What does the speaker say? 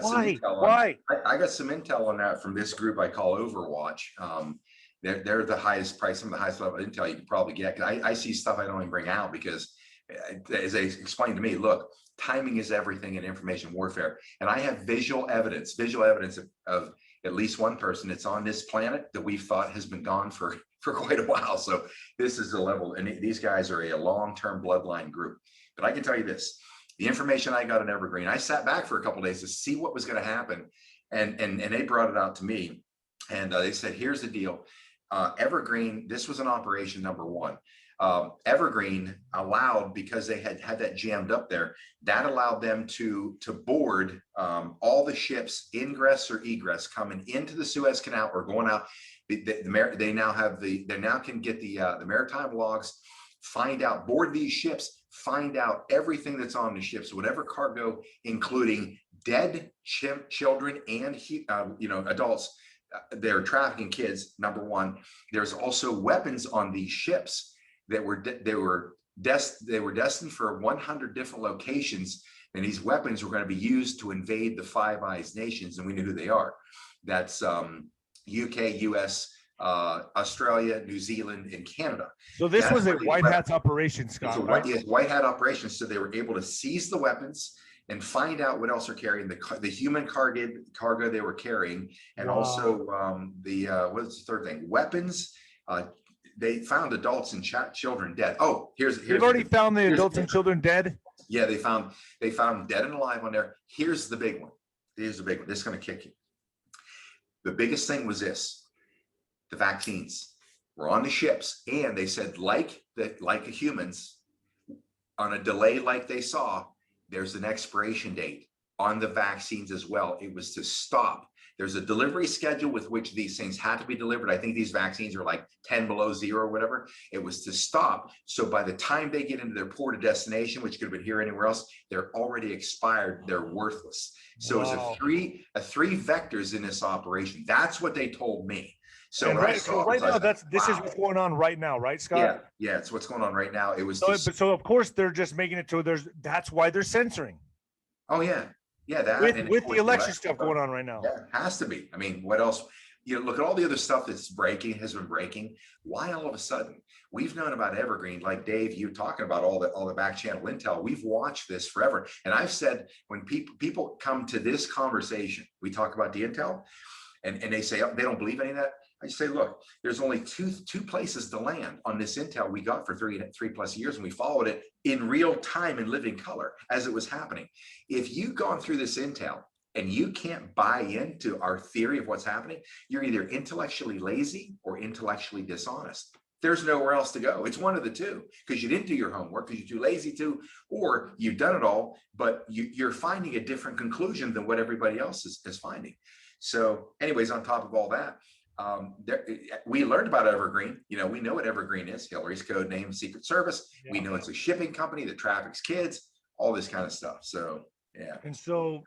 some Why? intel on. Why? I got some intel on that from this group I call Overwatch. They're the highest price, some of the highest level of intel you can probably get. 'Cause I see stuff I don't even bring out because, as they explained to me, look, timing is everything in information warfare, and I have visual evidence of at least one person that's on this planet that we've thought has been gone for quite a while. So this is the level, and these guys are a long-term bloodline group. But I can tell you this: the information I got in Evergreen, I sat back for a couple of days to see what was going to happen, and they brought it out to me, and they said, "Here's the deal. Evergreen, this was an operation number one. Evergreen allowed, because they had that jammed up there, that allowed them to board all the ships, ingress or egress, coming into the Suez Canal or going out. They now can get the maritime logs, find out, board these ships, find out everything that's on the ships, whatever cargo, including dead children and adults. They're trafficking kids, number one. There's also weapons on these ships that were destined for 100 different locations, and these weapons were going to be used to invade the Five Eyes nations, and we knew who they are. That's UK, US, Australia, New Zealand, and Canada. So this was a white hat's operation, Scott, right? Yes, white hat operation. So they were able to seize the weapons and find out what else are carrying, the human cargo they were carrying, and Wow. also what's the third thing? Weapons. They found adults and children dead. Oh, They've already found the adults and children dead. Yeah, they found them dead and alive on there. Here's the big one. This is going to kick you. The biggest thing was this: the vaccines were on the ships, and they said, like the humans, on a delay like they saw, there's an expiration date on the vaccines as well. It was to stop. There's a delivery schedule with which these things had to be delivered. I think these vaccines are like 10 below zero or whatever. It was to stop. So by the time they get into their port of destination, which could have been here or anywhere else, they're already expired. They're worthless. So it's a three vectors in this operation. That's what they told me. So right now, this is what's going on right now, right, Scott? Yeah, it's what's going on right now. It was so of course they're just making it so that's why they're censoring. Oh yeah, that with the election stuff going on right now. Yeah, it has to be. I mean, what else? Look at all the other stuff that's has been breaking. Why all of a sudden? We've known about Evergreen, like Dave, you talking about all the back channel intel. We've watched this forever, and I've said, when people come to this conversation, we talk about the intel, and they say, oh, they don't believe any of that. I say, look, there's only two places to land on this intel we got for three plus years, and we followed it in real time in living color as it was happening. If you've gone through this intel and you can't buy into our theory of what's happening, you're either intellectually lazy or intellectually dishonest. There's nowhere else to go. It's one of the two, because you didn't do your homework, because you're too lazy to, or you've done it all, but you're finding a different conclusion than what everybody else is finding. So anyways, on top of all that, we learned about Evergreen. We know what Evergreen is. Hillary's code name, Secret Service. Yeah. We know it's a shipping company that traffics kids, all this kind of stuff. So yeah. And so